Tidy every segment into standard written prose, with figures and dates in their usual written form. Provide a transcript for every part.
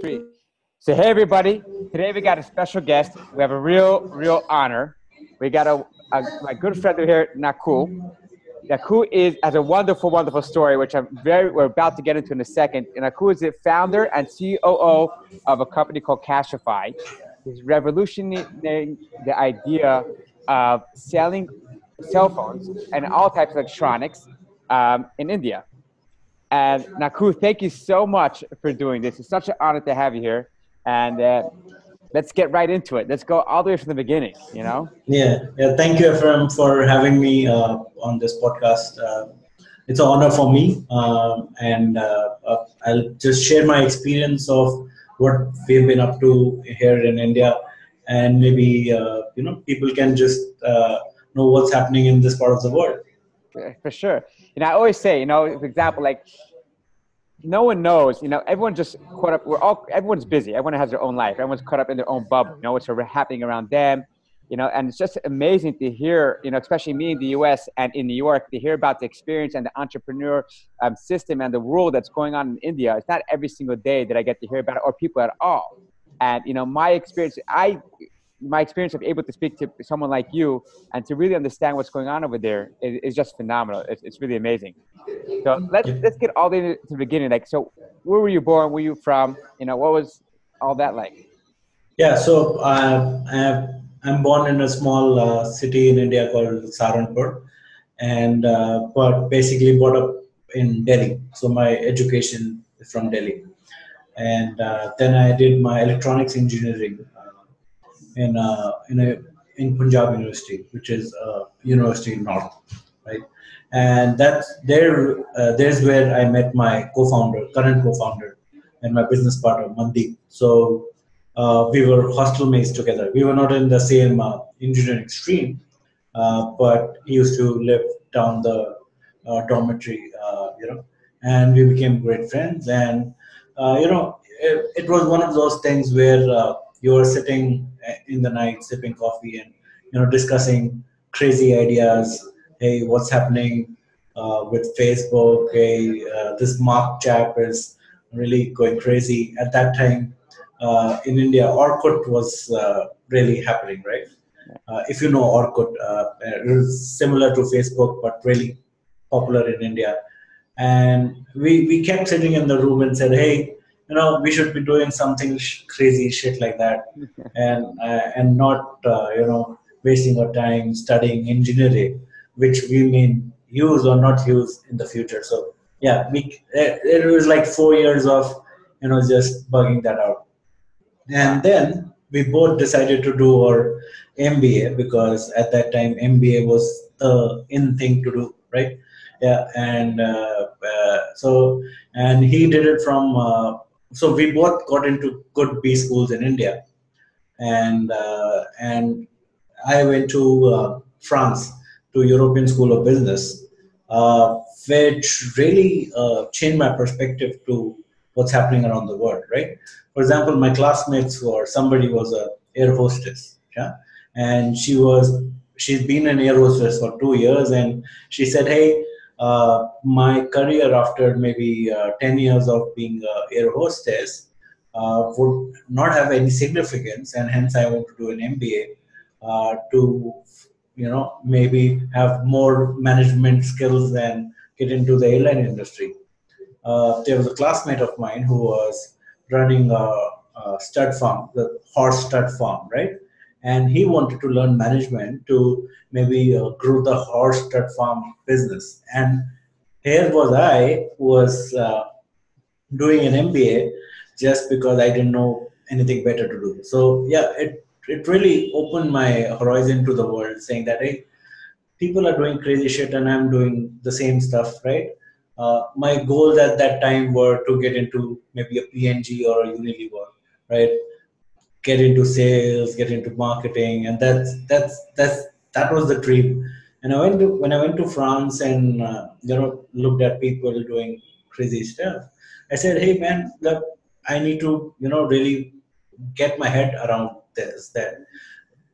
Three. So hey everybody, today we got a special guest. We have a real honor. We got my good friend over here, Nakul. Nakul has a wonderful story, which we're about to get into in a second. And Nakul is the founder and COO of a company called Cashify. He's revolutionizing the idea of selling cell phones and all types of electronics in India. And Nakul, thank you so much for doing this. It's such an honor to have you here. And let's get right into it. Let's go all the way from the beginning, you know? Yeah. Thank you, Ephraim, for having me on this podcast. It's an honor for me, and I'll just share my experience of what we've been up to here in India, and maybe people can just know what's happening in this part of the world. For sure. And I always say, for example, like no one knows, everyone just caught up. Everyone's busy. Everyone has their own life. Everyone's caught up in their own bubble, what's happening around them, and it's just amazing to hear, especially me in the US and in New York, to hear about the experience and the entrepreneur system and the world that's going on in India. It's not every single day that I get to hear about it or people at all. And, my experience of able to speak to someone like you and to really understand what's going on over there is just phenomenal. It's really amazing. So let's get all the way to the beginning. Like, so where were you born? Where were you from? What was all that like? Yeah, so I'm born in a small city in India called Saharanpur, and but basically brought up in Delhi. So my education is from Delhi, and then I did my electronics engineering in Punjab University, which is a university in North, right? And there's where I met my current co-founder, and my business partner Mandeep. So we were hostel mates together. We were not in the same engineering stream, but he used to live down the dormitory, and we became great friends. And it was one of those things where you were sitting in the night sipping coffee and discussing crazy ideas. Hey, what's happening with Facebook? Hey, this Mark chap is really going crazy. At that time, in India, Orkut was really happening, right? If you know Orkut, it is similar to Facebook, but really popular in India. And we kept sitting in the room and said, hey, we should be doing something crazy shit like that, and not wasting our time studying engineering, which we may use or not use in the future. So yeah, it was like 4 years of just bugging that out. And then we both decided to do our MBA, because at that time MBA was the in thing to do, right? Yeah, and and he did it from. So we both got into good B schools in India, and I went to France, to European School of Business, which really changed my perspective to what's happening around the world, right? For example, my classmates somebody was a air hostess, yeah, and she's been an air hostess for 2 years, and she said, hey, my career after maybe 10 years of being an air hostess would not have any significance, and hence I want to do an MBA to maybe have more management skills and get into the airline industry. There was a classmate of mine who was running a stud farm, the horse stud farm, right? And he wanted to learn management to maybe grow the horse stud farm business. And here was I, who was doing an MBA just because I didn't know anything better to do. So yeah, it really opened my horizon to the world, saying that, hey, people are doing crazy shit and I'm doing the same stuff, right? My goals at that time were to get into maybe a PNG or a Unilever, right? Get into sales, get into marketing, and that was the dream. And when I went to France and looked at people doing crazy stuff, I said, hey man, look, I need to really get my head around this, that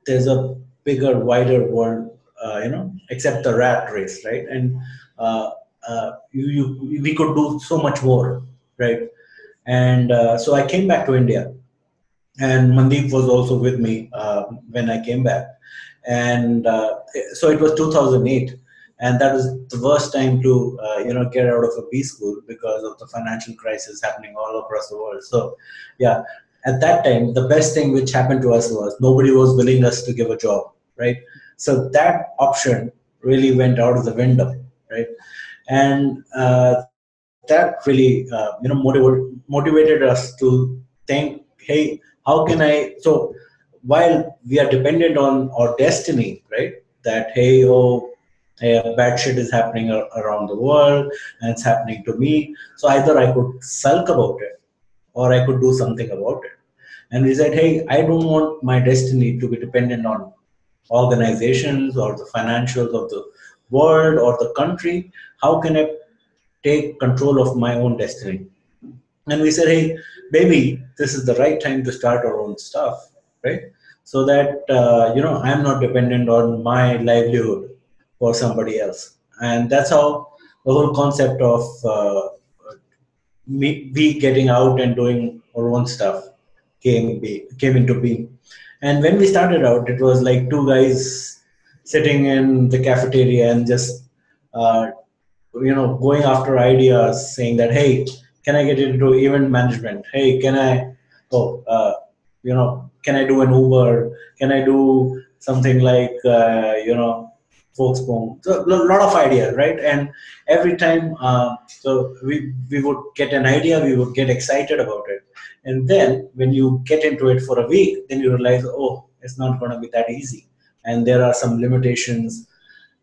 there's a bigger, wider world, except the rat race, right? And we could do so much more, right? And so I came back to India, and Mandeep was also with me when I came back. And so it was 2008, and that was the worst time to get out of a B school because of the financial crisis happening all across the world. So yeah, at that time, the best thing which happened to us was nobody was willing us to give a job, right? So that option really went out of the window, right? And that really motivated us to think, hey, how can I? So while we are dependent on our destiny, right? That hey, oh, bad shit is happening around the world, and it's happening to me. So either I could sulk about it, or I could do something about it. And we said, hey, I don't want my destiny to be dependent on organizations or the financials of the world or the country. How can I take control of my own destiny? And we said, hey, maybe this is the right time to start our own stuff, right? So that I'm not dependent on my livelihood for somebody else. And that's how the whole concept of we getting out and doing our own stuff came into being. And when we started out, it was like two guys sitting in the cafeteria and just uh, going after ideas, saying that, hey, can I get into event management? Hey, can I, oh, can I do an Uber? Can I do something like, Folksboom? So a lot of ideas, right? And every time, so we would get an idea, we would get excited about it. And then when you get into it for a week, then you realize, oh, it's not going to be that easy. And there are some limitations,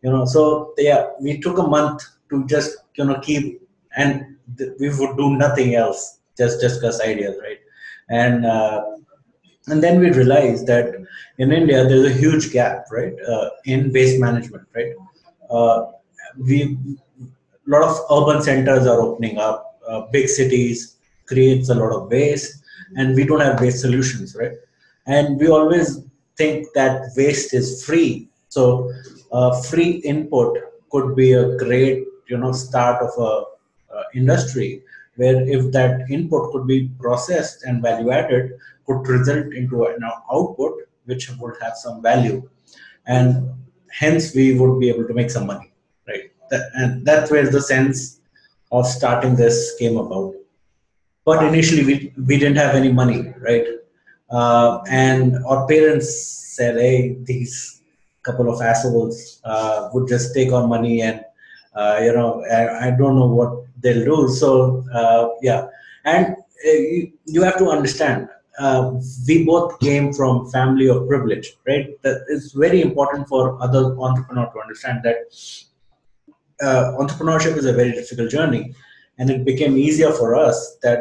so yeah, we took a month to just keep, and we would do nothing else, just discuss ideas, right? And uh, and then we realized that in India there's a huge gap, right, in waste management, right? uh, we A lot of urban centers are opening up, big cities creates a lot of waste, and we don't have waste solutions, right? And we always think that waste is free. So free input could be a great, start of a industry where if that input could be processed and value added, could result into an output which would have some value, and hence we would be able to make some money, right? And that's where the sense of starting this came about. But Wow. initially we didn't have any money, right? And our parents said, hey, these couple of assholes would just take our money, and I don't know what they'll do. So yeah. And you have to understand, we both came from family of privilege, right? That is very important for other entrepreneurs to understand that entrepreneurship is a very difficult journey, and it became easier for us that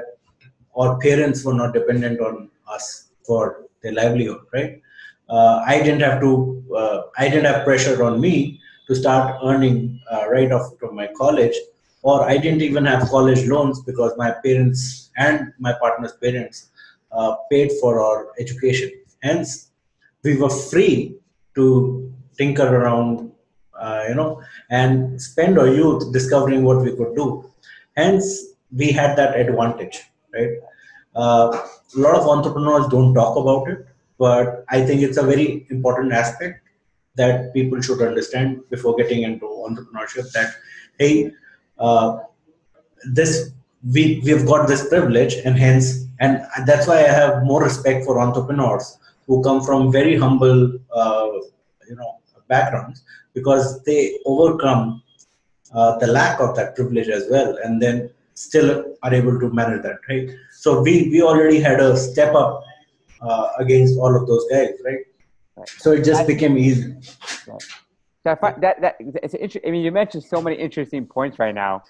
our parents were not dependent on us for their livelihood, right? I didn't have pressure on me to start earning right after my college, or I didn't even have college loans because my parents and my partner's parents paid for our education. Hence, we were free to tinker around, and spend our youth discovering what we could do. Hence, we had that advantage, right? A lot of entrepreneurs don't talk about it, but I think it's a very important aspect that people should understand before getting into entrepreneurship. That hey, uh, this we've got this privilege, and hence, and that's why I have more respect for entrepreneurs who come from very humble, backgrounds, because they overcome the lack of that privilege as well, and then still are able to manage that, right? So we already had a step up against all of those guys, right? Right. So it just That, became easy. right. So I find that it's interesting. I mean, you mentioned so many interesting points right now,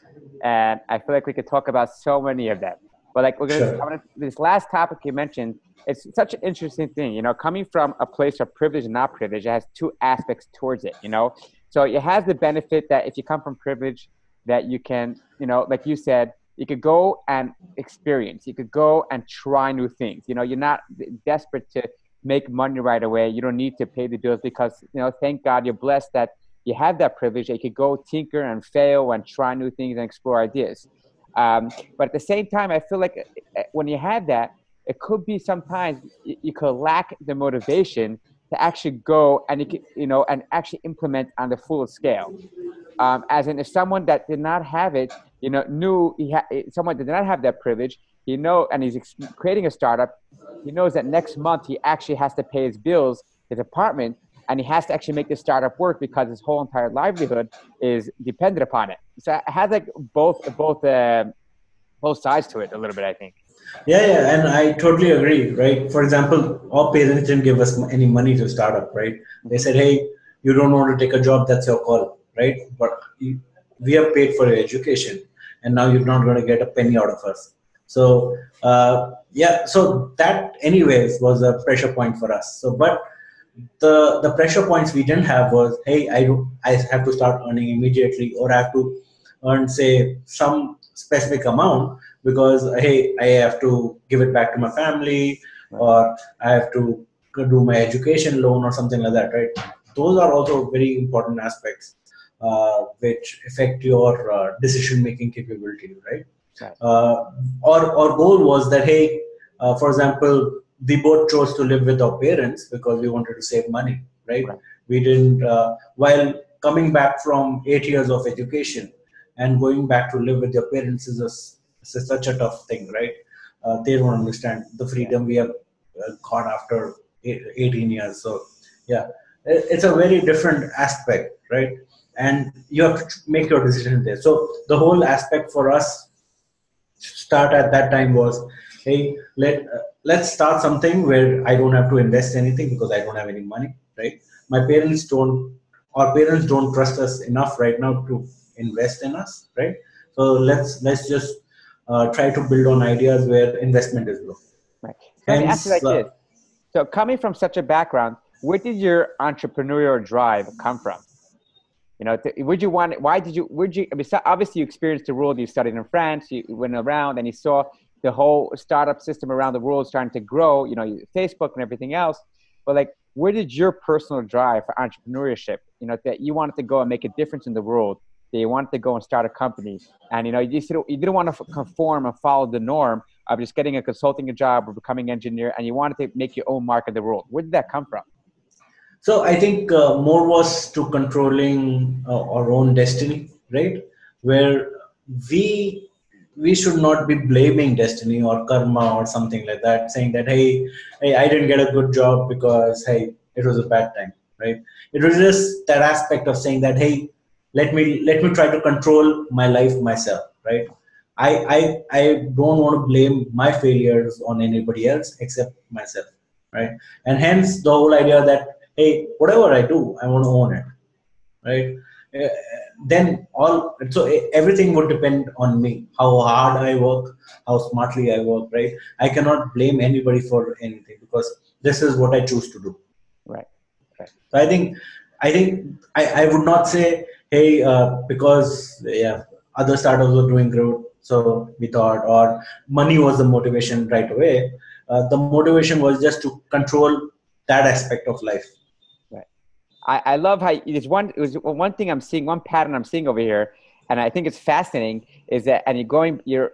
and I feel like we could talk about so many of them. But like Sure. this last topic you mentioned, it's such an interesting thing. You know, coming from a place of privilege and not privilege, it has two aspects towards it. You know, so it has the benefit that if you come from privilege, that you can, you know, like you said, you could go and experience. You could go and try new things. You know, you're not desperate to make money right away. You don't need to pay the bills because, you know, thank God you're blessed that you have that privilege. That you could go tinker and fail and try new things and explore ideas. But at the same time, I feel like when you have that, it could be sometimes you could lack the motivation to actually go and and actually implement on the full scale. As in, if someone that did not have it, knew someone did not have that privilege, and he's creating a startup, he knows that next month he actually has to pay his bills, his apartment, and he has to actually make the startup work because his whole entire livelihood is dependent upon it. So it has like both sides to it a little bit, I think. Yeah, and I totally agree, right? For example, our parents didn't give us any money to start up, right? They Mm-hmm. said, hey, you don't want to take a job, that's your call, right? But we have paid for your education, and now you're not going to get a penny out of us. So, yeah, so that, anyways, was a pressure point for us. So, but the pressure points we didn't have was, hey, I have to start earning immediately, or I have to earn, say, some specific amount, because hey, I have to give it back to my family, Right. or I have to do my education loan or something like that, right? Those are also very important aspects, which affect your decision making capability, right? Right. uh, our goal was that, hey, for example, we both chose to live with our parents because we wanted to save money, right? Right. We didn't, while coming back from 8 years of education and going back to live with your parents is such a tough thing, right? They don't understand the Yeah. freedom we have got after 18 years. So yeah, it's a very different aspect, right? And you have to make your decision there. So the whole aspect for us start at that time was, hey, let's start something where I don't have to invest anything because I don't have any money, right? My parents don't Our parents don't trust us enough right now to invest in us, right? So let's just try to build on ideas where investment is low. Right. So let me ask you Hence, like this. So coming from such a background, where did your entrepreneurial drive come from? Would you want? Why did you? Would you? I mean, so obviously, you experienced the world. You studied in France. You went around, and you saw the whole startup system around the world starting to grow. Facebook and everything else. But like, where did your personal drive for entrepreneurship? That you wanted to go and make a difference in the world. That you wanted to go and start a company, and you didn't want to conform and follow the norm of just getting a consulting job or becoming an engineer, and you wanted to make your own mark in the world. Where did that come from? so I think more was to controlling our own destiny, right? Where we we should not be blaming destiny or karma or something like that, saying that, hey, I didn't get a good job because, hey, it was a bad time, right? It was just that aspect of saying that, hey, let me try to control my life myself, right? I don't want to blame my failures on anybody else except myself, right? And hence the whole idea that, hey, whatever I do, I want to own it, right? Uh, then everything would depend on me, how hard I work, how smartly I work, right? I cannot blame anybody for anything because this is what I choose to do. Right. Right. So I would not say, hey, because yeah, other startups were doing good, so we thought, or money was the motivation right away. The motivation was just to control that aspect of life. Right. I love how it was one thing I'm seeing, one pattern I'm seeing over here, and I think it's fascinating is that, and you're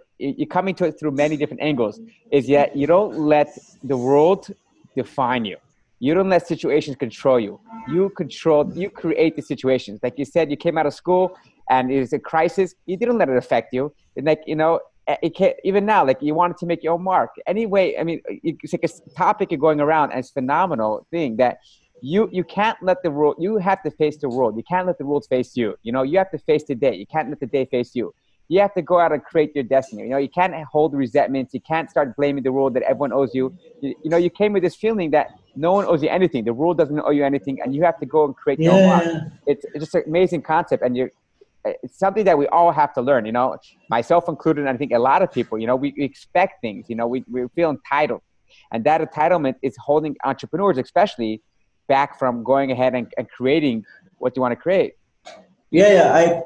coming to it through many different angles, is that you don't let the world define you. You don't let situations control you. You create the situations. Like you said, you came out of school and it was a crisis. You didn't let it affect you. And like, it can't, even now, like you wanted to make your own mark. Anyway, I mean, it's like a topic you're going around and it's a phenomenal thing that you can't let the world, you have to face the world. You can't let the world face you. You have to face the day. You can't let the day face you. You have to go out and create your destiny. You can't hold resentments. You can't start blaming the world that everyone owes you. You came with this feeling that no one owes you anything. The world doesn't owe you anything, and you have to go and create your own mark. Yeah, It's just an amazing concept, and it's something that we all have to learn. Myself included, and I think a lot of people. We expect things. We feel entitled, and that entitlement is holding entrepreneurs, especially, back from going ahead and creating what you want to create. yeah.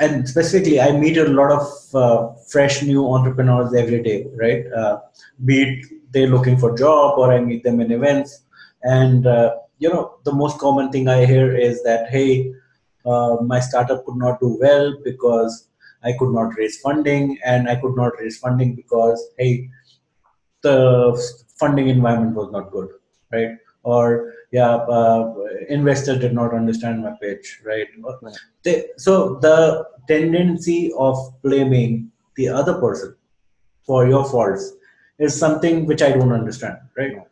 And specifically, I meet a lot of fresh new entrepreneurs every day, right? Be it they're looking for job or I meet them in events, and the most common thing I hear is that, hey, my startup could not do well because I could not raise funding, and I could not raise funding because, hey, the funding environment was not good, right? Or yeah, investors did not understand my pitch, right? Right. So the tendency of blaming the other person for your faults is something which I don't understand, right? Right.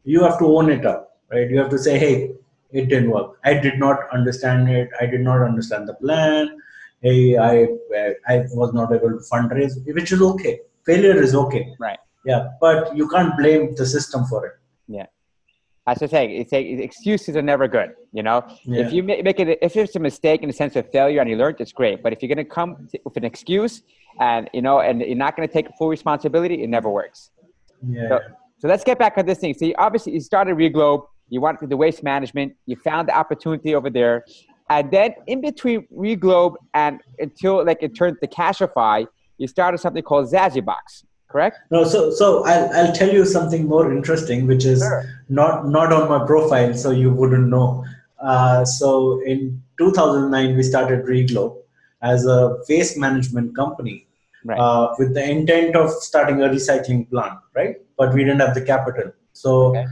You have to own it up, right? You have to say, hey, it didn't work. I did not understand it. I did not understand the plan. Hey, I was not able to fundraise, which is okay. Failure is okay. Right. Yeah, but you can't blame the system for it. Yeah. As I say, excuses are never good. You know, if Yeah, you make it, if it's a mistake in the sense of failure and you learned, it's great. But if you're going to come with an excuse and and you're not going to take full responsibility, it never works. So, yeah. so let's get back on this thing. So obviously you started Reglobe, you wanted to do waste management, you found the opportunity over there. And then in between Reglobe and until like it turned to Cashify, you started something called Box, correct? No, so I'll tell you something more interesting, which is Sure. not on my profile, so you wouldn't know. So in 2009, we started Reglobe as a waste management company Right. with the intent of starting a recycling plant, right? But we didn't have the capital. So Okay.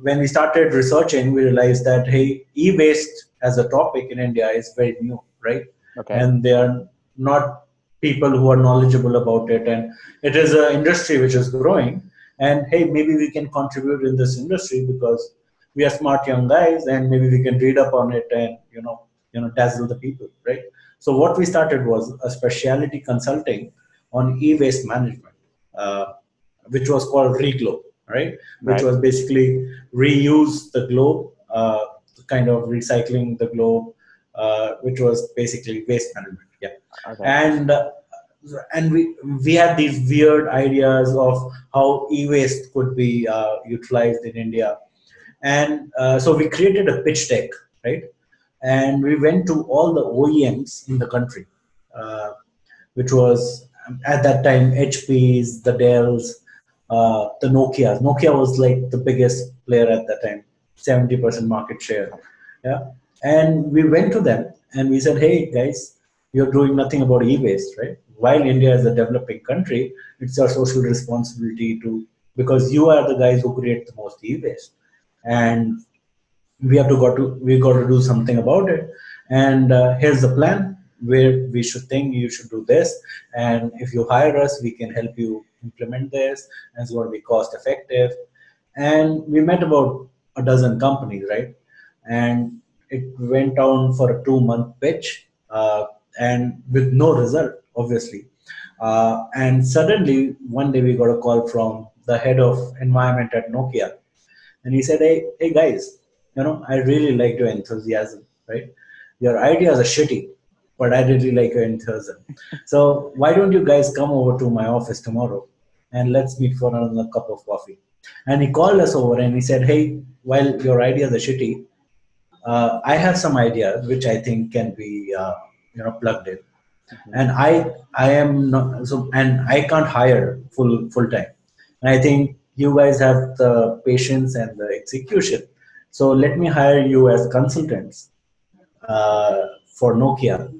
when we started researching, we realized that hey, e-waste as a topic in India is very new, right? Okay. And there are not people who are knowledgeable about it, and it is an industry which is growing. And hey, maybe we can contribute in this industry because we are smart young guys, and maybe we can read up on it and dazzle the people, right? So what we started was a specialty consulting on e-waste management. Which was called Reglobe, right? Which Right. was basically reuse the globe, kind of recycling the globe, which was basically waste management. Yeah, Okay. and we had these weird ideas of how e-waste could be utilized in India, and so we created a pitch deck, right? And we went to all the OEMs in the country. Uh, which was at that time HPs, the Dells, the Nokias. Nokia was like the biggest player at that time, 70% market share. Yeah. And we went to them and we said, hey guys, you're doing nothing about e-waste, right? While India is a developing country, it's our social responsibility to, because you are the guys who create the most e-waste. And we got to do something about it, and here's the plan where we should think you should do this, and if you hire us we can help you implement this, and it's going to be cost effective. And we met about a dozen companies, right? And it went on for a 2 month pitch, and with no result, obviously. And suddenly one day we got a call from the head of environment at Nokia, and he said, hey guys, I really like your enthusiasm, right? Your ideas are shitty, but I really like your enthusiasm. So why don't you guys come over to my office tomorrow and let's meet for another cup of coffee? And he called us over and he said, hey, while your ideas are shitty, I have some ideas which I think can be, plugged in. Mhm. And I am not so, and I can't hire full time. And I think you guys have the patience and the execution. So let me hire you as consultants uh, for Nokia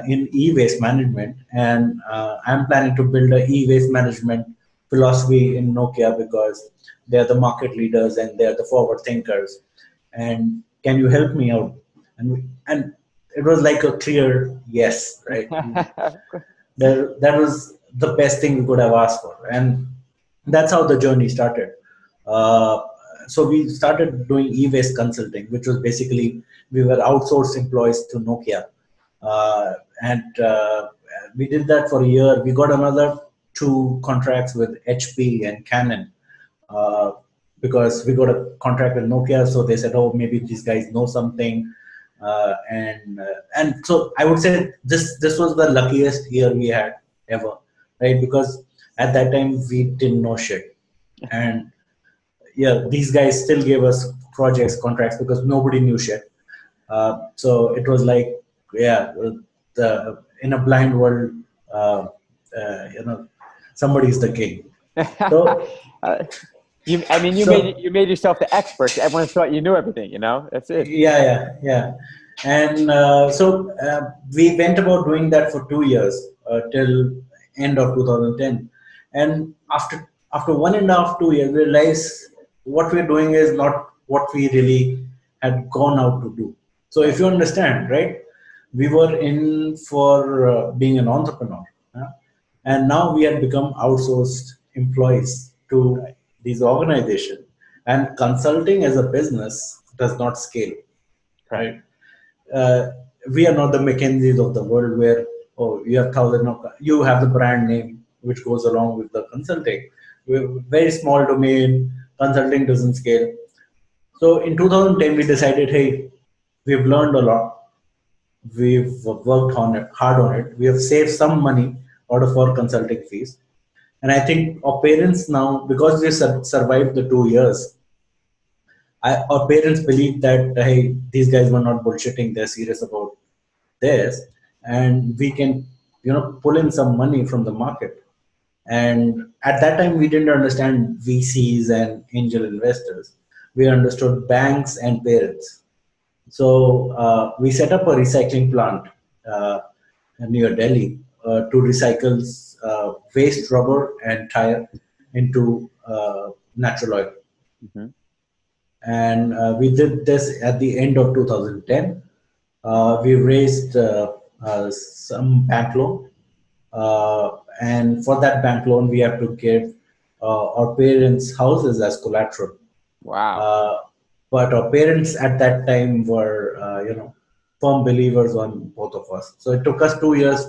in e-waste management, and I'm planning to build a e-waste management philosophy in Nokia because they're the market leaders and they're the forward thinkers. And can you help me out? And it was like a clear yes, right? That was the best thing we could have asked for, and that's how the journey started. Uh, so we started doing e-waste consulting, which was basically we were outsourced employees to Nokia, and we did that for a year. We got another two contracts with HP and Canon, uh, because we got a contract with Nokia. So they said, "Oh, maybe these guys know something," and so I would say this was the luckiest year we had ever, right? Because at that time we didn't know shit, and yeah, these guys still gave us projects, contracts because nobody knew shit. So it was like, yeah, the in a blind world, uh, you know, somebody's the king. So Uh, I mean, so you made yourself the expert. Everyone thought you knew everything. You know, that's it. yeah, yeah, yeah. And we went about doing that for 2 years till end of 2010. And after 1.5, 2 years, we realized what we're doing is not what we really had gone out to do. So if Right. you understand, right, we were in for being an entrepreneur, and now we had become outsourced employees to Right. these organizations. And consulting as a business does not scale, Correct. right? uh, we are not the McKinseys of the world where you have thousand of you have the brand name which goes along with the consulting. We're very small domain, consulting doesn't scale. So in 2010 we decided, hey, we've learned a lot, we've worked on it hard on it, we have saved some money out of our consulting fees, and I think our parents now, because we survived the 2 years, our parents believe that hey, these guys were not bullshitting, they're serious about this, and we can pull in some money from the market. And at that time we didn't understand VCs and angel investors, we understood banks and parents. So we set up a recycling plant uh, near Delhi to recycle waste rubber and tire into natural oil. Hmm. And we did this at the end of 2010. We raised some bank loan, and for that bank loan, we have to give our parents' houses as collateral. Wow. Uh, but our parents at that time were, firm believers on both of us. So it took us 2 years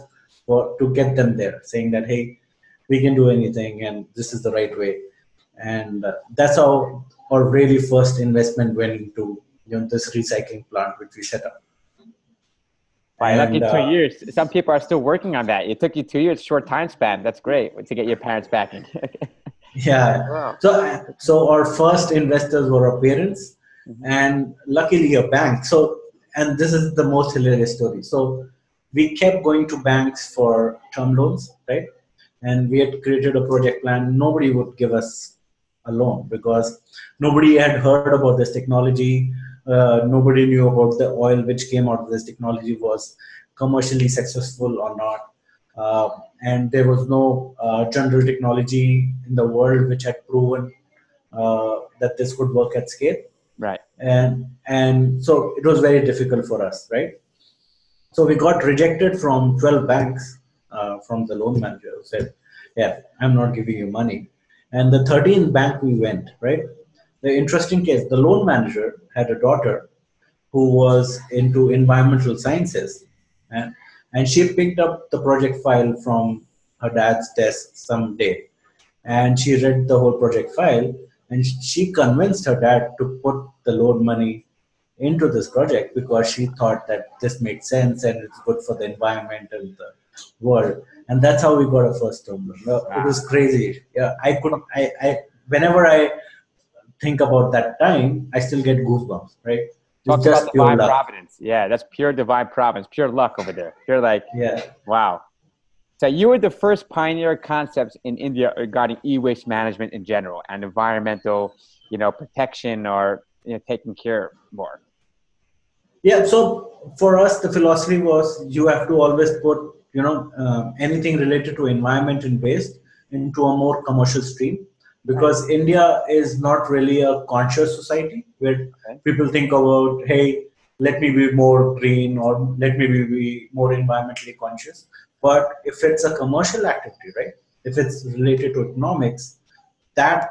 to get them there, saying that, hey, we can do anything and this is the right way. And that's how our really first investment went into this recycling plant, which we set up. Wow, lucky And 2 years. Some people are still working on that. It took you 2 years, short time span. That's great to get your parents backing. yeah, Wow. so our first investors were our parents, Hmm. and luckily a bank. So, and this is the most hilarious story. So, we kept going to banks for term loans, right? And we had created a project plan. Nobody would give us a loan because nobody had heard about this technology. Nobody knew about the oil which came out of this technology was commercially successful or not. And there was no general technology in the world which had proven that this could work at scale. Right. And so it was very difficult for us, right? So we got rejected from 12 banks from the loan manager who said, yeah, I'm not giving you money. And the 13th bank we went, right? The interesting case, the loan manager had a daughter who was into environmental sciences. And, and she picked up the project file from her dad's desk someday. And she read the whole project file, and she convinced her dad to put the loan money into this project because she thought that this made sense and it's good for the environment and the world. And that's how we got a first term loan. It Wow. was crazy. Yeah, whenever I think about that time, I still get goosebumps, right? It's Talk about just pure divine luck. providence. Yeah, that's pure divine providence, pure luck over there. Pure like, Yeah. wow. So you were the first pioneer concepts in India regarding e-waste management in general and environmental, protection or taking care more. Yeah, so for us, the philosophy was you have to always put, anything related to environment and waste into a more commercial stream, Right. because India is not really a conscious society where Okay. people think about, hey, let me be more green or let me be more environmentally conscious. But if it's a commercial activity, right? If it's related to economics, that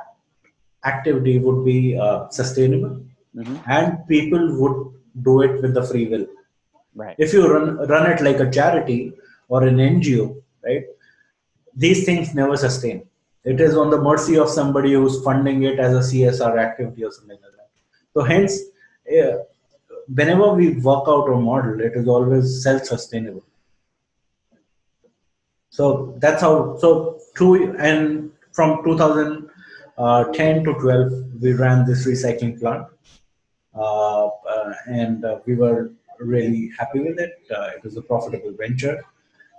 activity would be sustainable, Hmm. and people would do it with the free will. Right. If you run it like a charity or an NGO, right, these things never sustain. It is Hmm. on the mercy of somebody who's funding it as a CSR activity or something like that. So hence, eh, whenever we work out a model, it is always self-sustainable. So that's how. So two and from 2010 to 12, we ran this recycling plant, and we were really happy with it. It was a profitable venture,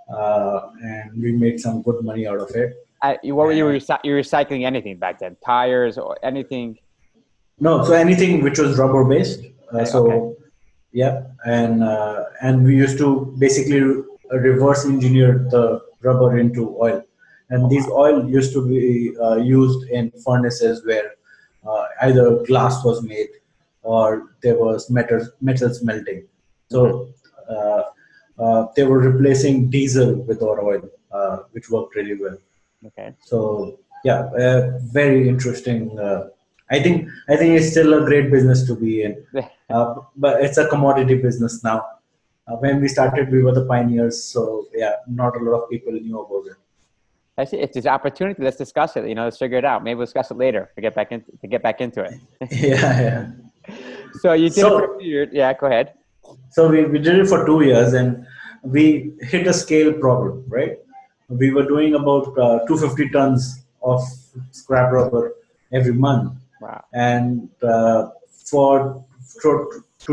and we made some good money out of it. What were you, And you were recycling anything back then? Tires or anything? no, so anything which was rubber based. Okay. So Yeah, and we used to basically reverse engineer the rubber into oil, and Oh, these wow. oil used to be used in furnaces where either glass was made or there was metals melting. Hmm. So they were replacing diesel with our oil, which worked really well. Okay. So yeah, very interesting. I think it's still a great business to be in, but it's a commodity business now. When we started, we were the pioneers, so yeah, not a lot of people knew about it. I see. It's this opportunity. Let's discuss it. Let's figure it out. Maybe we'll discuss it later to get back into it. Yeah, yeah. So you did it for a So few years. Yeah, go ahead. we did it for 2 years and we hit a scale problem, right? We were doing about 250 tons of scrap rubber every month. Wow. And to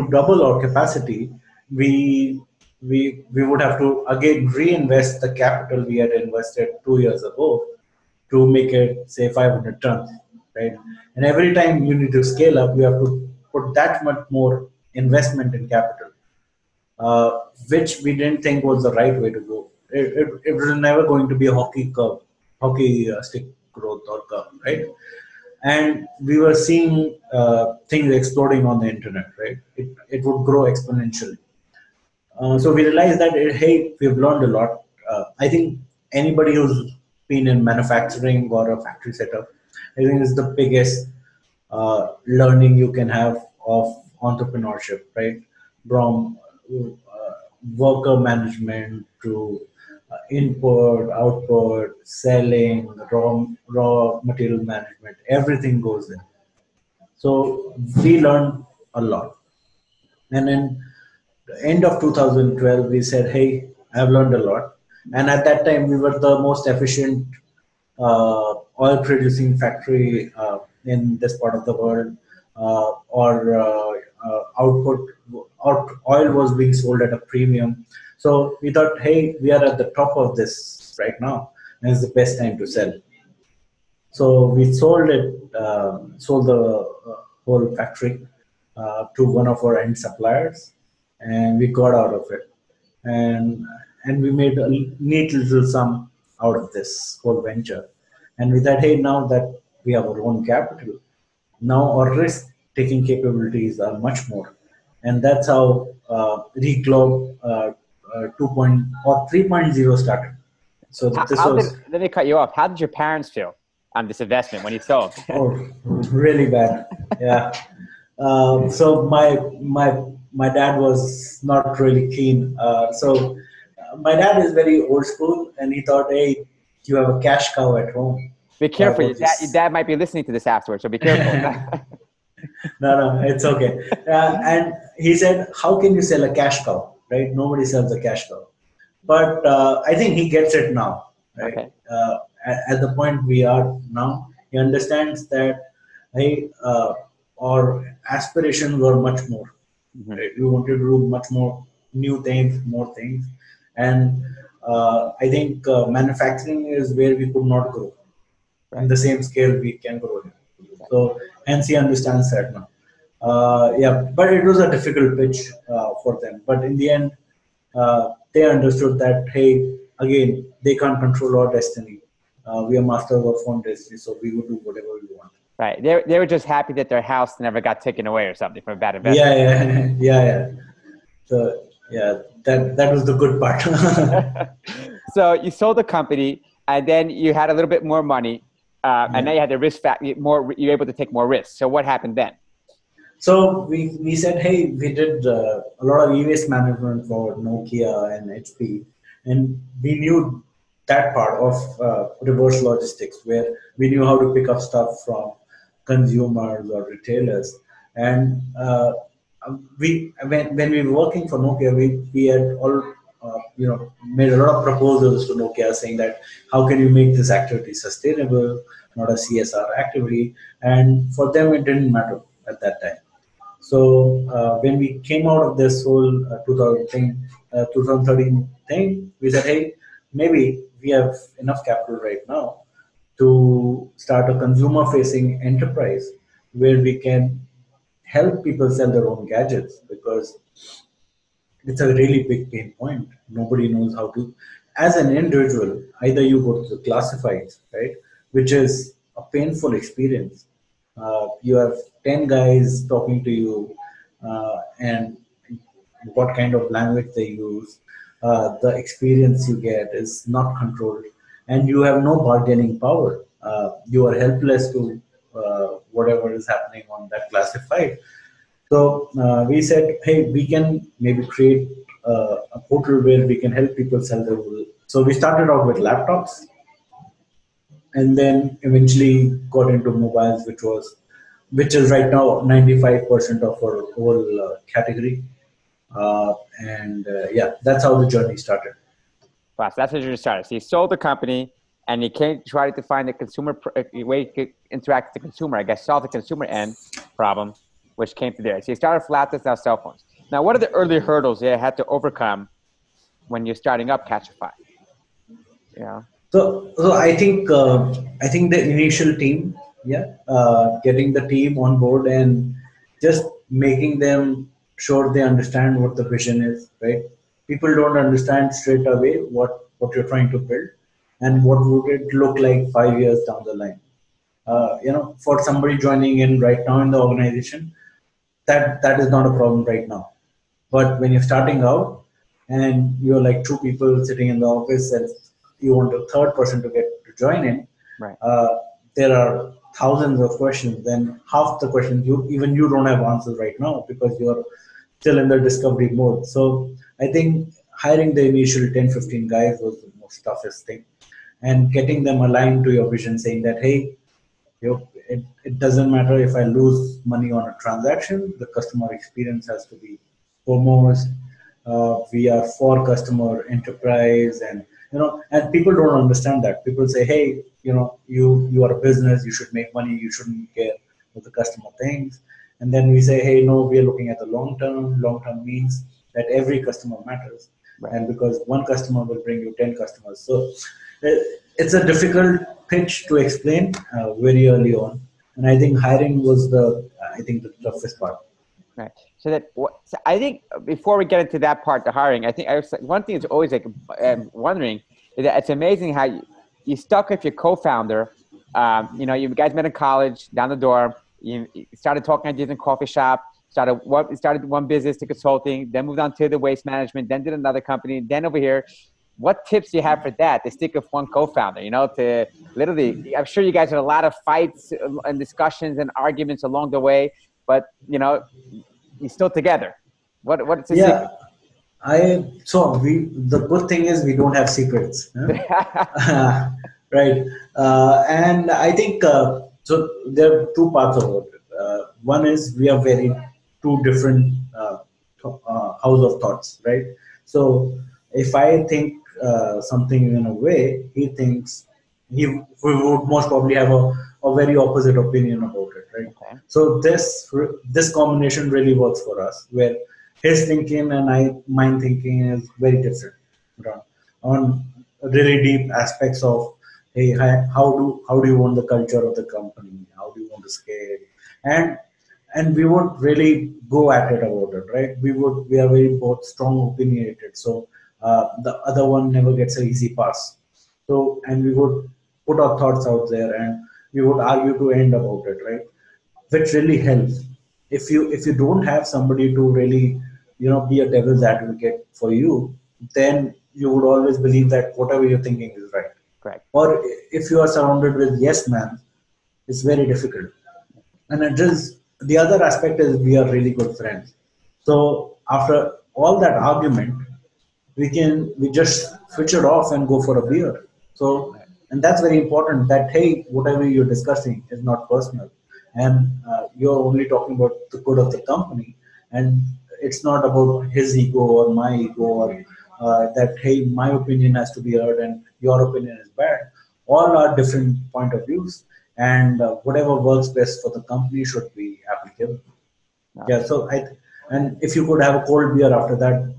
double our capacity, we, we would have to again reinvest the capital we had invested 2 years ago to make it, say, 500 tons, right? And every time you need to scale up, you have to put that much more investment in capital, which we didn't think was the right way to go. It was never going to be a hockey curve, hockey stick growth or curve, right? And we were seeing things exploding on the internet, right? It would grow exponentially. So we realized that, hey, we've learned a lot. I think anybody who's been in manufacturing or a factory setup, I think is the biggest learning you can have of entrepreneurship, right? From worker management to input, output, selling, raw material management, everything goes in. So we learned a lot. And then the end of 2012, we said, hey, I've learned a lot. And at that time, we were the most efficient oil producing factory in this part of the world. Our output, our oil was being sold at a premium. So we thought, hey, we are at the top of this right now, and it's the best time to sell. So we sold the whole factory to one of our end suppliers, and we got out of it, and we made a neat little sum out of this whole venture. And we thought, hey, now that we have our own capital, now our risk-taking capabilities are much more, and that's how Reglobe 2. Or 3.0 started. So this How did, was let me cut you off. How did your parents feel on this investment when you sold? Oh, really bad. Yeah. So my dad was not really keen. My dad is very old school, and he thought, hey, you have a cash cow at home. Be Why careful. about Your this? dad might be listening to this afterwards, so be careful. No, no, it's okay. And he said, how can you sell a cash cow, right? Nobody sells a cash cow. But I think he gets it now, right? Okay. At the point we are now, he understands that, hey, our aspirations were much more, Hmm. right? We wanted to do much more new things, more things. And I think manufacturing is where we could not grow in Right. the same scale we can grow in. Right. So hence he understands that now. Yeah, but it was a difficult pitch for them. But in the end, they understood that, hey, again, they can't control our destiny. We are masters of our own destiny, so we will do whatever we want. Right. They were just happy that their house never got taken away or something from a bad Yeah, investment. yeah, yeah, yeah. So yeah, that was the good part. So you sold the company, and then you had a little bit more money, and Yeah. now you had the risk factor. You're able to take more risks. So what happened then? So we said, hey, we did a lot of e-waste management for Nokia and HP, and we knew that part of reverse logistics, where we knew how to pick up stuff from consumers or retailers. And when we were working for Nokia, we had all made a lot of proposals to Nokia saying that how can you make this activity sustainable, not a CSR activity, and for them it didn't matter at that time. So when we came out of this whole 2013 thing, we said, hey, maybe we have enough capital right now to start a consumer-facing enterprise where we can help people sell their own gadgets because it's a really big pain point. Nobody knows how to. As an individual, either you go to the classifieds, right, which is a painful experience. You have 10 guys talking to you, and what kind of language they use, the experience you get is not controlled, and you have no bargaining power. You are helpless to whatever is happening on that classified. So we said, hey, we can maybe create a portal where we can help people sell their wool. So we started out with laptops, and then eventually got into mobiles, which is right now 95% of our whole category. And yeah, that's how the journey started. Wow, so that's what you started. So you sold the company and you came try to find the consumer way you could interact with the consumer, I guess, solve the consumer end problem, which came to there. So you started with laptops, now cell phones. Now, what are the early hurdles you had to overcome when you're starting up Cashify? Yeah. So I think the initial team, yeah, getting the team on board and just making them sure they understand what the vision is, right? People don't understand straight away what you're trying to build and what would it look like 5 years down the line. For somebody joining in right now in the organization, that is not a problem right now. But when you're starting out and you're like two people sitting in the office and you want a third person to get to join in, Right. there are thousands of questions. Then half the questions you don't have answers right now because you're still in the discovery mode. So I think hiring the initial 10, 15 guys was the most toughest thing, and getting them aligned to your vision, saying that hey, it doesn't matter if I lose money on a transaction, the customer experience has to be foremost. We are for customer enterprise, and people don't understand that. People say, hey, you are a business, you should make money, you shouldn't care what the customer thinks. And then we say, hey, no, we are looking at the long term. Long term means that every customer matters, Right. and because one customer will bring you 10 customers. So it's a difficult pitch to explain very early on, and I think hiring was the toughest part. Right. So I think before we get into that part, the hiring, I think one thing is always like wondering is that it's amazing how you stuck with your co-founder. You guys met in college down the door. You started talking ideas in coffee shop. Started one business to consulting, then moved on to the waste management, then did another company, then over here. What tips do you have for that to stick with one co-founder? To literally, I'm sure you guys had a lot of fights and discussions and arguments along the way, but you're still together. What's the Yeah, secret? the good thing is we don't have secrets, huh? Right? And I think so. There are two parts of it. One is we are very two different house of thoughts, right? So if I think something in a way, he thinks we would most probably have a very opposite opinion about it, right? Okay. So this combination really works for us, where his thinking and mine thinking is very different, right? On really deep aspects of hey, how do you want the culture of the company? How do you want to scale? And we would really go at it about it, right? We are very both strong opinionated, so the other one never gets an easy pass. So, and we would put our thoughts out there, and we would argue to end about it, right? Which really helps. If you don't have somebody to really be a devil's advocate for you, then you would always believe that whatever you're thinking is right. Correct. Or if you are surrounded with yes man, it's very difficult. And it is the other aspect is we are really good friends. So after all that argument, we just switch it off and go for a beer. So, and that's very important. That hey, whatever you're discussing is not personal, and you're only talking about the good of the company, and it's not about his ego or my ego or that hey, my opinion has to be heard and your opinion is bad. All are different point of views, and whatever works best for the company should be applicable. Yeah. So and if you could have a cold beer after that,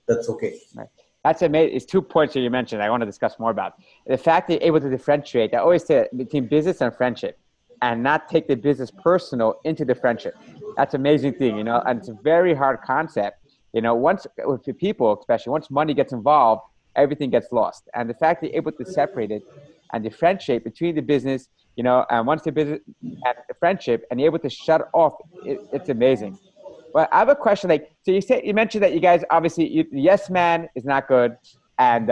that's okay. Right. That's amazing. It's 2 points that you mentioned I want to discuss more about. The fact that you're able to differentiate, I always say between business and friendship. and not take the business personal into the friendship. That's an amazing thing, you know, and it's a very hard concept. You know, once with people, especially once money gets involved, everything gets lost. And the fact that you're able to separate it and differentiate between the business, you know, and once the business and the friendship, and you're able to shut off, it's amazing. Well, I have a question. Like, so you mentioned that you guys obviously, yes man is not good, and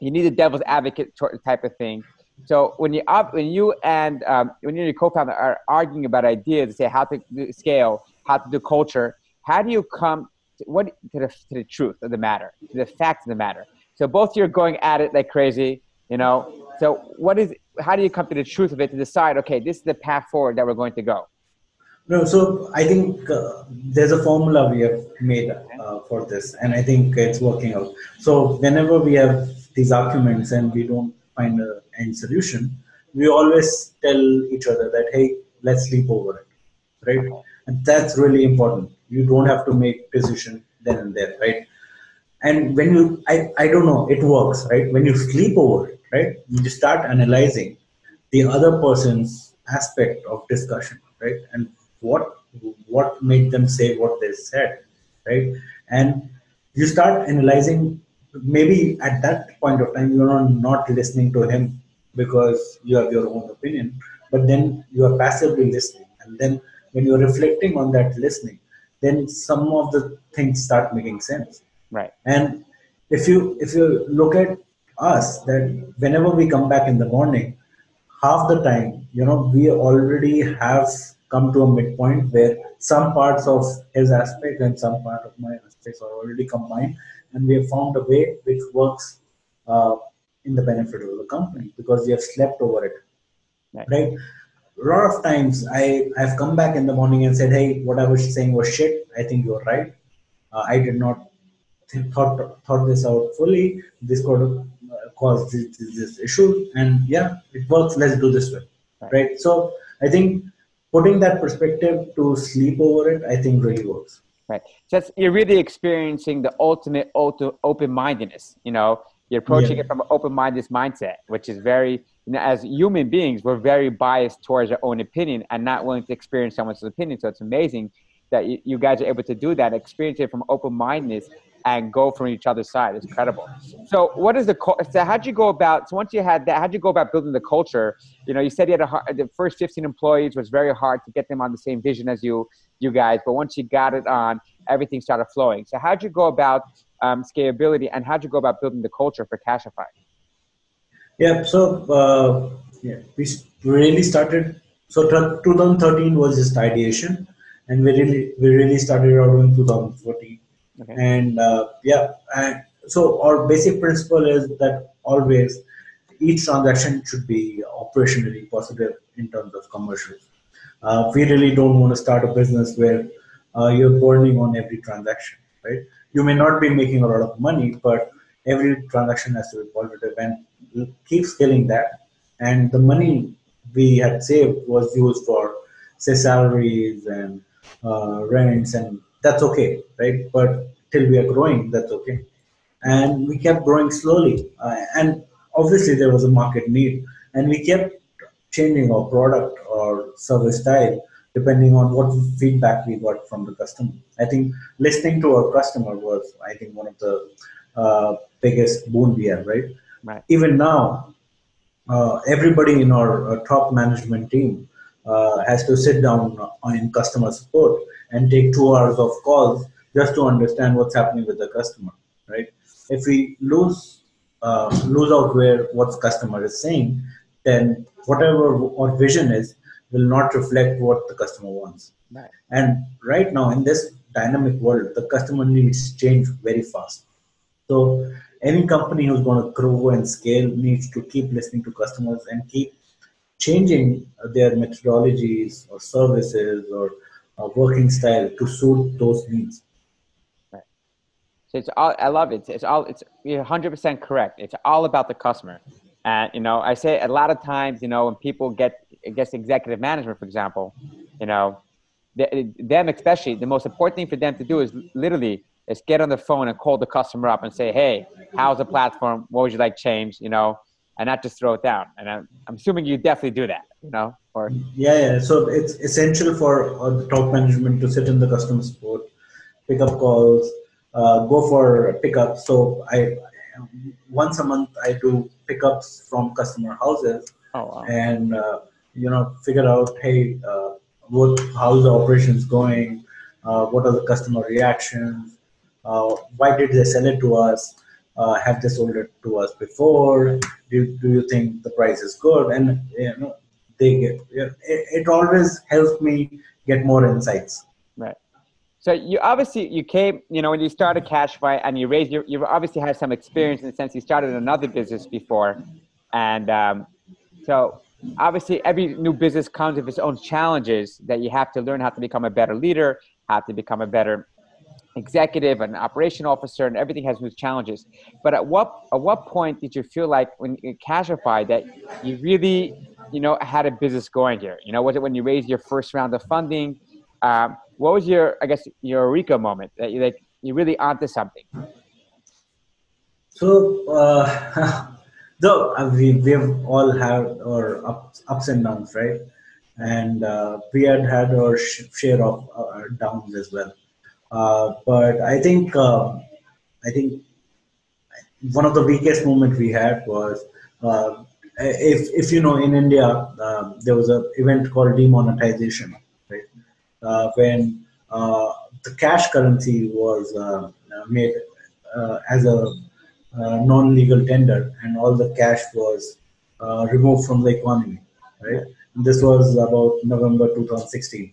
you need a devil's advocate type of thing. So when you and your co-founder are arguing about ideas to say how to scale, how to do culture, how do you come to the truth of the matter, to the facts of the matter? So both you're going at it like crazy, you know. So how do you come to the truth of it to decide, okay, this is the path forward that we're going to go? No, so I think there's a formula we have made for this, and I think it's working out. So whenever we have these arguments and we don't find an end solution, we always tell each other that, hey, let's sleep over it, right? Okay. And that's really important. You don't have to make decision then and there, right? And when I don't know, it works, right? When you sleep over it, right, you start analyzing the other person's aspect of discussion, right, and what what made them say what they said, right, and you start analyzing. Maybe at that point of time you're not listening to him because you have your own opinion, but then you are passively listening, and then when you're reflecting on that listening, then some of the things start making sense. Right. And if you look at us, that whenever we come back in the morning, half the time, we already have come to a midpoint where some parts of his aspect and some part of my aspects are already combined, and we have found a way which works uh, in the benefit of the company because we have slept over it, Right. right? A lot of times I've come back in the morning and said, hey, what I was saying was shit. I think you're right. I did not thought this out fully. This could cause this issue, and yeah, it works. Let's do this way, Right. right? So I think putting that perspective to sleep over it, I think really works. Right. So you're really experiencing the ultimate open-mindedness. You know, you're Yeah, approaching it from an open-minded mindset, which is very, as human beings, we're very biased towards our own opinion and not willing to experience someone else's opinion. So it's amazing that you guys are able to do that, experience it from open-mindedness and go from each other's side. It's incredible. So what is so how'd you go about, so once you had that, how'd you go about building the culture? You know, you said you had the first 15 employees was very hard to get them on the same vision as you guys, but once you got it on, everything started flowing. So how'd you go about scalability, and how'd you go about building the culture for Cashify? yeah. So yeah, really started. So 2013 was just ideation, and we really started out in 2014. Okay. And yeah, and so our basic principle is that always each transaction should be operationally positive in terms of commercials. We really don't want to start a business where you're burning on every transaction, right? You may not be making a lot of money, but every transaction has to be positive, and we'll keep scaling that. And the money we had saved was used for, say, salaries and rents, and that's okay, right? But till we are growing, that's okay. And we kept growing slowly, and obviously there was a market need, and we kept changing our product or service style depending on what feedback we got from the customer. I think listening to our customer was, I think, one of the biggest boon we have, right? Right. Even now, everybody in our top management team has to sit down in customer support and take 2 hours of calls just to understand what's happening with the customer, right? If we lose out where what customer is saying, then whatever our vision is will not reflect what the customer wants. Right. And right now in this dynamic world, the customer needs change very fast. So any company who's going to grow and scale needs to keep listening to customers and keep changing their methodologies or services or working style to suit those needs. Right. So it's all, I love it. It's you're 100% correct. It's all about the customer. And, I say a lot of times, when people get, I guess, executive management, for example, you know, them especially, the most important thing for them to do is literally is get on the phone and call the customer up and say, hey, how's the platform? What would you like changed? and not just throw it down. And I'm assuming you definitely do that, you know, or Yeah. So it's essential for the top management to sit in the customer support, pick up calls, go for pickups. So I once a month I do pickups from customer houses, oh wow, and figure out, hey, how's the operations going, what are the customer reactions, why did they sell it to us, have they sold it to us before, do you think the price is good, and they get it always helps me get more insights. right. So you came, you know, when you started Cashify and you obviously had some experience in the sense you started another business before, and so obviously every new business comes with its own challenges that you have to learn how to become a better leader, how to become a better executive, an operation officer, and everything has new challenges. But at what point did you feel like when you Cashify that you really, you know, had a business going here? You know, was it when you raised your first round of funding? What was your, I guess, your eureka moment that you really onto something? So, though we've all had our ups and downs, right? And we had our share of downs as well. But I think one of the weakest moments we had was, if you know, in India, there was an event called demonetization, right? When the cash currency was made as a non-legal tender, and all the cash was removed from the economy, right? Right. This was about November 2016,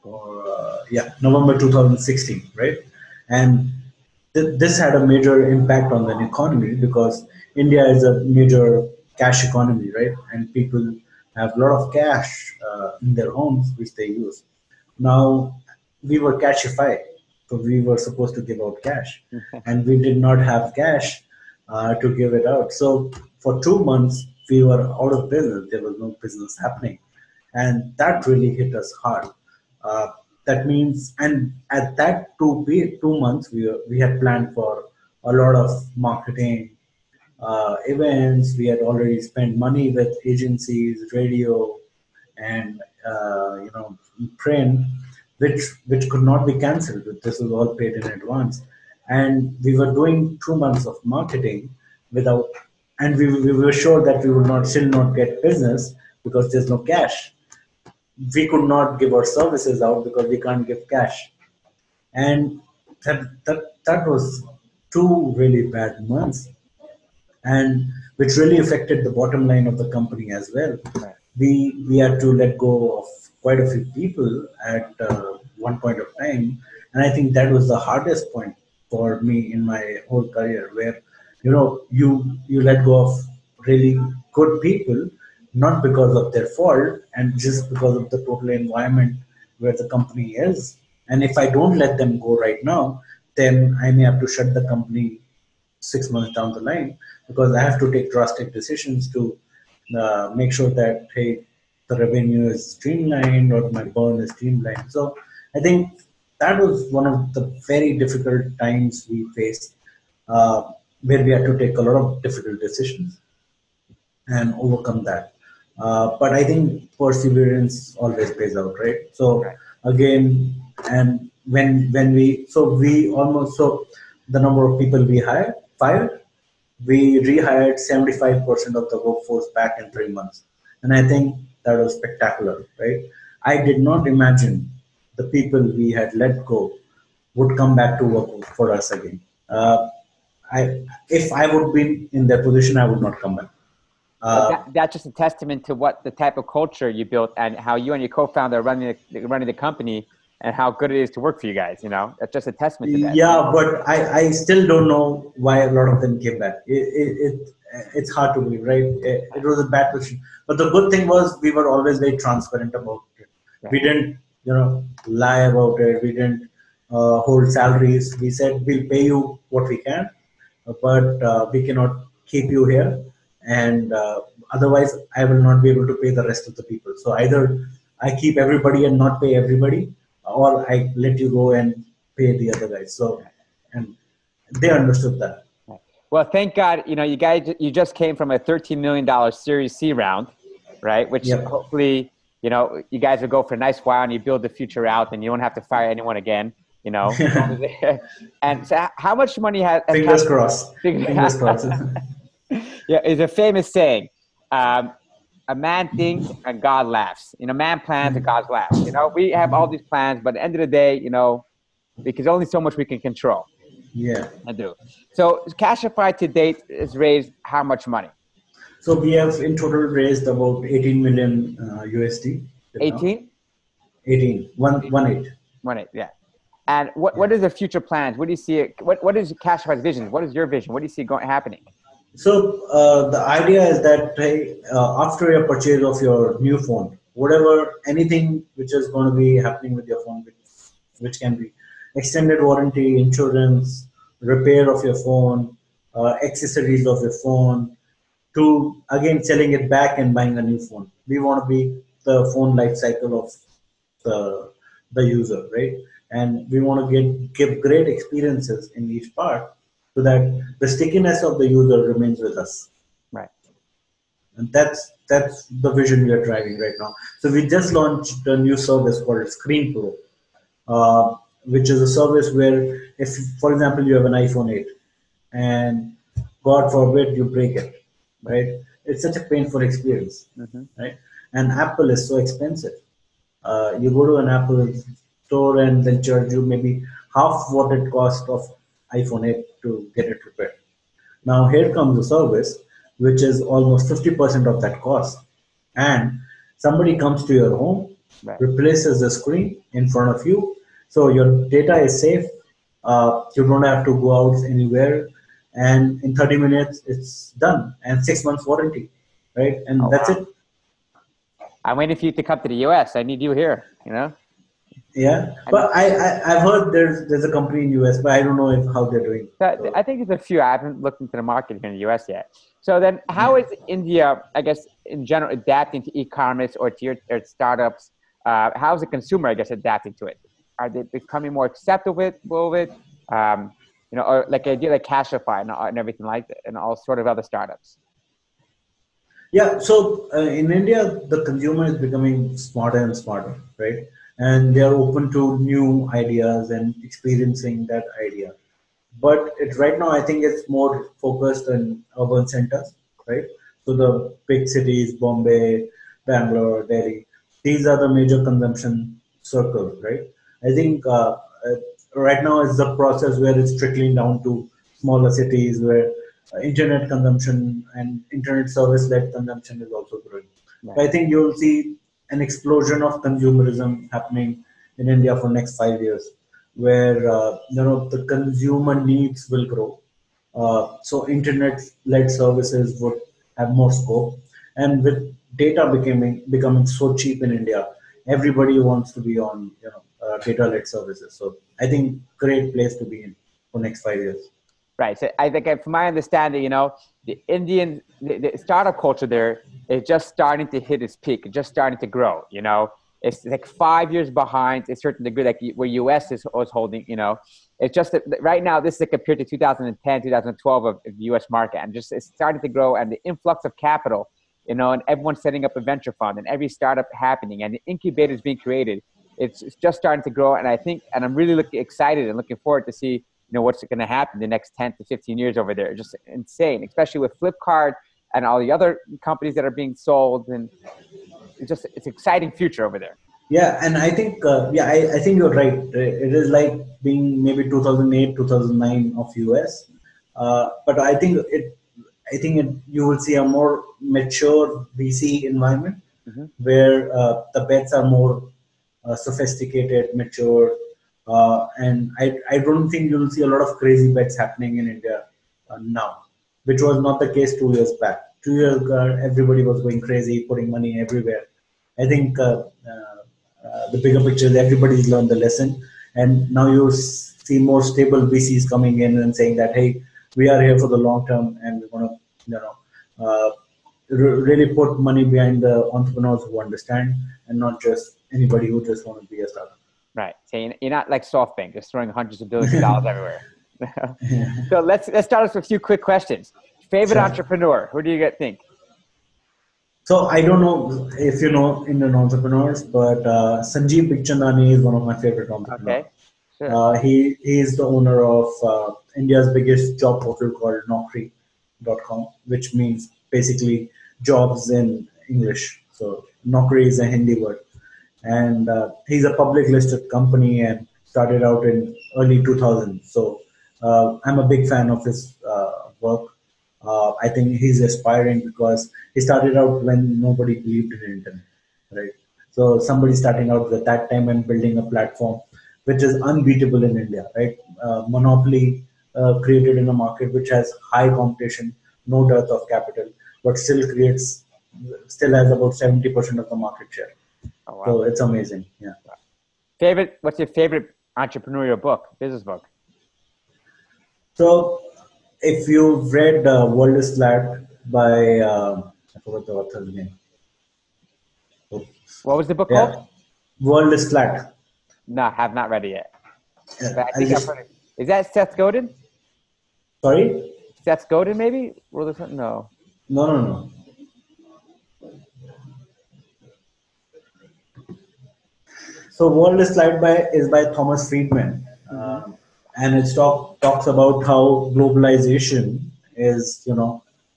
Okay. or November 2016, right? And this had a major impact on the economy because India is a major cash economy, right? And people have a lot of cash in their homes which they use. Now, we were Cashify, so we were supposed to give out cash, and we did not have cash to give it out. So for 2 months, we were out of business. There was no business happening, and that really hit us hard. Uh, that means, and at that 2 months, we had planned for a lot of marketing, events. We had already spent money with agencies, radio, and print, which could not be cancelled. This was all paid in advance, and we were doing 2 months of marketing without, and we were sure that we would not still not get business because there's no cash. We could not give our services out because we can't give cash, and that was 2 really bad months, and which really affected the bottom line of the company as well. Right. We had to let go of quite a few people at one point of time, and I think that was the hardest point for me in my whole career, where you let go of really good people, not because of their fault, and just because of the total environment where the company is. And if I don't let them go right now, then I may have to shut the company 6 months down the line, because I have to take drastic decisions to make sure that, hey, the revenue is streamlined or my burn is streamlined. So I think that was one of the very difficult times we faced, where we had to take a lot of difficult decisions and overcome that. But I think perseverance always pays out, right? So Right. again, and we almost, so the number of people we fired, we rehired 75% of the workforce back in 3 months, and I think that was spectacular, right? I did not imagine the people we had let go would come back to work for us again. If I would be in their position, I would not come back. But Uh, that's just a testament to what the type of culture you built and how you and your co-founder are running the company and how good it is to work for you guys. You know, that's just a testament to that. Yeah, but I still don't know why a lot of them came back. It's hard to believe, right? It was a bad position. But the good thing was we were always very transparent about it. Right. We didn't, lie about it. We didn't hold salaries. We said we'll pay you what we can, but we cannot keep you here. And otherwise, I will not be able to pay the rest of the people. So either I keep everybody and not pay everybody, or I let you go and pay the other guys. So, and they understood that. Right. Well, thank God, you guys, you just came from a $13 million Series C round, right? Which Yep. hopefully, you guys will go for a nice while and you build the future out and you won't have to fire anyone again, as long as and so how much money has Fingers cash? crossed. Fingers crossed. Yeah, it's a famous saying. Um, a man thinks and God laughs. Man plans and God laughs. We have all these plans, but at the end of the day, because only so much we can control Yeah. and do. So Cashify to date has raised how much money? So we have in total raised about 18 million USD till now. 18? 18, one eight. 1.8, yeah. And Yeah. what is the future plans? What do you see? What is Cashify's vision? What is your vision? What do you see happening? So the idea is that, hey, after your purchase of your new phone, whatever anything which is going to be happening with your phone, which can be extended warranty, insurance, repair of your phone, accessories of your phone, to again selling it back and buying a new phone. We want to be the phone life cycle of the user, right? And we want to give great experiences in each part so that the stickiness of the user remains with us. Right. And that's the vision we are driving right now. So we just launched a new service called Screen Pro, which is a service where, if, for example, you have an iPhone 8 and God forbid you break it, right? It's such a painful experience, Mm-hmm. right? And Apple is so expensive. You go to an Apple store and they'll charge you maybe half what it cost of iPhone 8 to get it repaired. Now here comes a service which is almost 50% of that cost, and somebody comes to your home, Right. replaces the screen in front of you, so your data is safe. You don't have to go out anywhere, and in 30 minutes it's done, and 6 months warranty, right? And Oh, that's wow. it. I'm waiting for you to come to the US. I need you here, Yeah, I but need, I've heard there's a company in US, but I don't know if how they're doing. So, I think there's a few. I haven't looked into the market here in the US yet. So then how yeah. is India, I guess, in general, adapting to e-commerce or to your or startups? How is the consumer, I guess, adapting to it? Are they becoming more acceptable with it? Or like idea like Cashify and everything like that, and all sort of other startups. Yeah, so in India, the consumer is becoming smarter and smarter, right? And they are open to new ideas and experiencing that idea. But right now, I think it's more focused on urban centers, right? So the big cities, Bombay, Bangalore, Delhi, these are the major consumption circles, right? I think right now is the process where it's trickling down to smaller cities where internet consumption and internet service-led consumption is also growing. Right. So I think you'll see an explosion of consumerism happening in India for next 5 years, where the consumer needs will grow. So internet-led services would have more scope, and with data becoming so cheap in India, everybody wants to be on data-led services. So I think great place to be in for next 5 years. Right. So I think, from my understanding, the startup culture there is just starting to hit its peak, just starting to grow. It's like 5 years behind a certain degree, like where US was holding. It's just that right now this is compared to 2010, 2012 of the US market, and just it's starting to grow, and the influx of capital, and everyone's setting up a venture fund, and every startup happening, and the incubators being created. It's just starting to grow, and I think, and I'm really excited and looking forward to see what's going to happen the next 10 to 15 years over there. Just insane, especially with Flipkart and all the other companies that are being sold. And it's exciting future over there. Yeah, and I think I think you're right. It is like being maybe 2008, 2009 of US, but you will see a more mature VC environment Mm-hmm. where the bets are more sophisticated, mature, and I don't think you'll see a lot of crazy bets happening in India now, which was not the case 2 years back. 2 years ago, everybody was going crazy, putting money everywhere. I think the bigger picture is everybody's learned the lesson, and now you see more stable VCs coming in and saying that, hey, we are here for the long term, and we want to, really put money behind the entrepreneurs who understand, and not just anybody who just want to be a startup. Right. So you're not like SoftBank, just throwing hundreds of billions of dollars everywhere. So let's start us with a few quick questions. Favorite Sure. entrepreneur? Who do you think? So I don't know if you know Indian entrepreneurs, but Sanjeev Bikhchandani is one of my favorite entrepreneurs. Okay, sure. He is the owner of India's biggest job portal called Naukri.com, which means basically jobs in English. So Naukri is a Hindi word, and he's a public listed company and started out in early 2000. So I'm a big fan of his work. I think he's aspiring because he started out when nobody believed in the internet, right? So somebody starting out at that time and building a platform which is unbeatable in India, right? Monopoly created in a market which has high competition, no dearth of capital, but still has about 70% of the market share. Oh wow. So it's amazing. Yeah. What's your favorite entrepreneurial book, business book? So if you've read World is Flat by, I forgot the author's name. What was the book called? Yeah, World is Flat. No, have not read it yet. But I I'll think I've just, heard it. Is that Seth Godin? sorry? Seth Godin, maybe? No. No, no, no. So World is Flat is by Thomas Friedman. Mm-hmm. And it talks about how globalization is,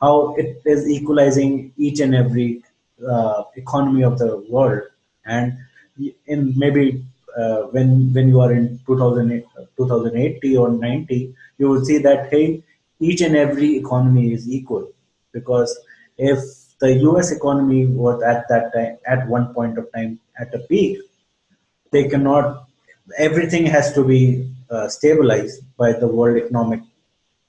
how it is equalizing each and every economy of the world. And in maybe when you are in 2080 or 90, you will see that, hey, each and every economy is equal. Because if the US economy was at that time, at one point of time, at a peak, they cannot, everything has to be stabilized by the world economic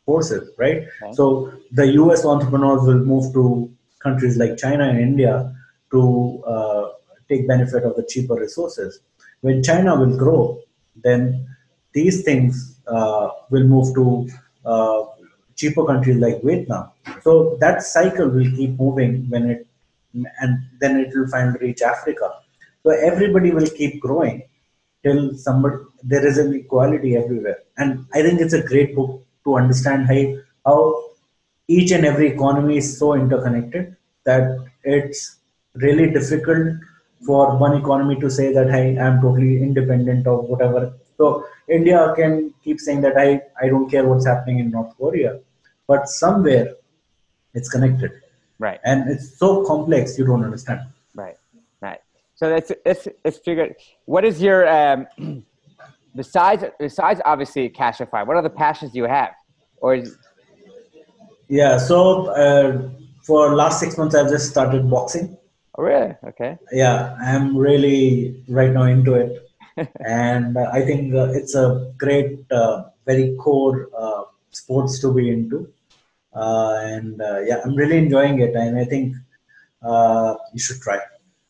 forces, right? Okay. So the US entrepreneurs will move to countries like China and India to take benefit of the cheaper resources. When China will grow, then these things will move to uh, cheaper countries like Vietnam. So that cycle will keep moving and then it will finally reach Africa. So everybody will keep growing till somebody, there is an equality everywhere. And I think it's a great book to understand how each and every economy is so interconnected that it's really difficult for one economy to say that, hey, I'm totally independent of whatever. So India can keep saying that I don't care what's happening in North Korea, but somewhere it's connected. Right. And it's so complex you don't understand. Right. Right. So let's figure. What is your besides obviously Cashify? What other passions do you have? Or Yeah, so for last 6 months I've just started boxing. oh, really? Okay. Yeah, I'm really right now into it, and I think it's a great, very core sports to be into, and yeah, I'm really enjoying it, and I think you should try.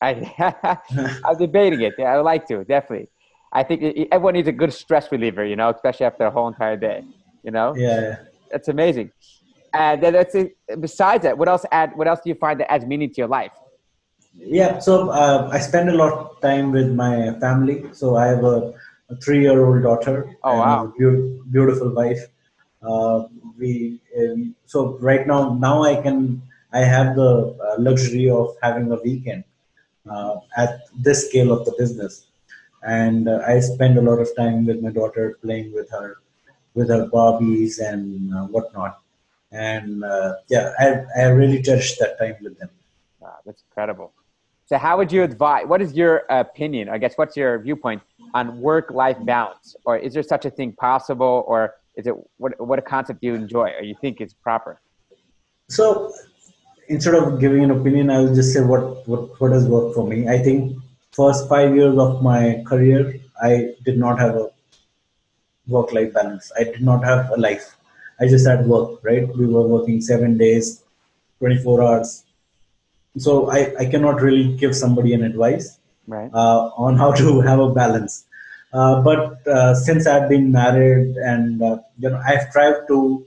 I'm debating it. Yeah, I would like to definitely. I think everyone needs a good stress reliever, especially after a whole entire day. You know, Yeah. that's amazing. And then besides that, what else do you find that adds meaning to your life? Yeah, so I spend a lot of time with my family. So I have a 3-year-old daughter Oh and wow. a beautiful wife. So right now I have the luxury of having a weekend at this scale of the business, and I spend a lot of time with my daughter, playing with her Barbies and whatnot. And yeah, I really cherish that time with them. Wow, that's incredible. So how would you advise, what is your opinion, I guess, what's your viewpoint on work-life balance? Or is there such a thing possible? Or is it, what a concept do you enjoy or you think is proper? So instead of giving an opinion, I will just say what has worked for me. I think first 5 years of my career, I did not have a work-life balance. I did not have a life. I just had work, right? We were working 7 days, 24 hours. So I cannot really give somebody an advice Right. on how to have a balance. But since I've been married and I've tried to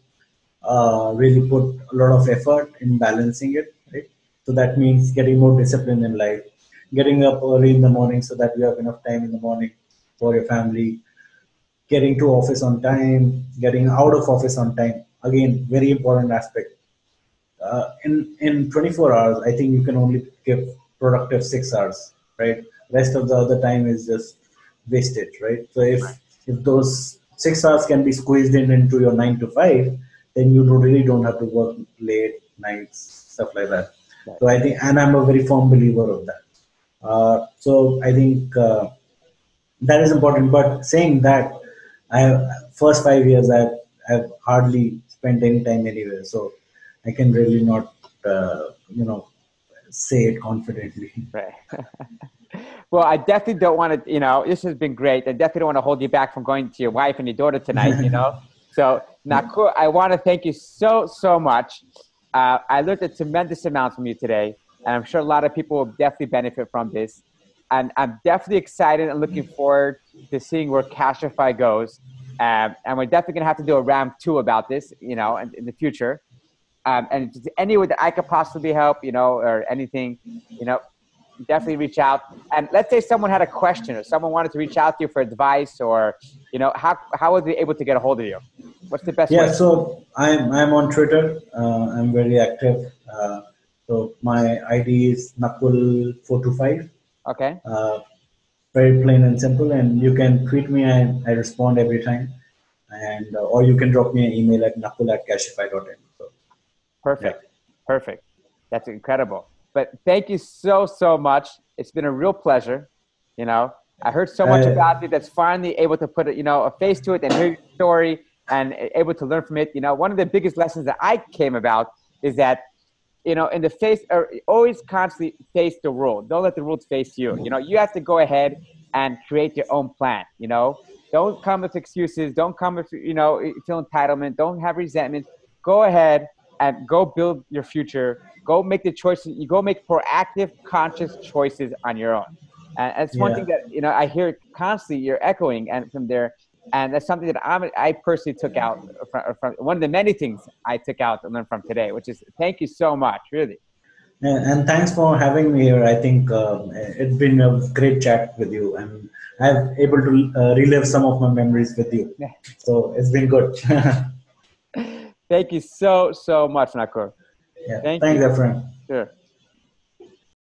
really put a lot of effort in balancing it, right? So that means getting more discipline in life, getting up early in the morning so that you have enough time in the morning for your family, getting to office on time, getting out of office on time. Again, very important aspect. In 24 hours, I think you can only give productive 6 hours, right? Rest of the other time is just wastage, right? So Right. if those 6 hours can be squeezed in into your 9 to 5, then you really don't have to work late nights, stuff like that. Right. So I think, and I'm a very firm believer of that. So I think that is important. But saying that, I have, first 5 years I've hardly spent any time anywhere, so I can really not say it confidently. Right. Well, I definitely don't want to, this has been great. I definitely don't want to hold you back from going to your wife and your daughter tonight. So, Nakul, I want to thank you so, so much. I learned a tremendous amount from you today, and I'm sure a lot of people will definitely benefit from this. And I'm definitely excited and looking forward to seeing where Cashify goes. And we're definitely going to have to do a round two about this, in the future. And if there's any way that I could possibly help, or anything, you know, definitely reach out. And let's say someone had a question or someone wanted to reach out to you for advice, or, how was they able to get a hold of you? What's the best Yeah, way? so I'm on Twitter. I'm very active. So my ID is Nakul425. Okay. Uh, Very plain and simple, and you can tweet me. I respond every time, and or you can drop me an email at nakul@cashify.in. So yeah. Perfect. Perfect. That's incredible. But thank you so, so much. It's been a real pleasure. I heard so much I, about you that's finally able to put a face to it and hear your story and able to learn from it. One of the biggest lessons that I came about is that, in the face, or always constantly face the world. Don't let the world face you. You have to go ahead and create your own plan. Don't come with excuses. Don't come with, feel entitlement. Don't have resentment. Go ahead and go build your future. Go make the choices. You go make proactive, conscious choices on your own. And it's one thing yeah. that, I hear constantly you're echoing and from there. And that's something that I personally took out from one of the many things I took out and learned from today, which is thank you so much, really. And thanks for having me here. I think it's been a great chat with you, and I'm able to relive some of my memories with you. So it's been good. Thank you so, so much, Nakur. Yeah. Thank Thanks, you. Efren. Sure.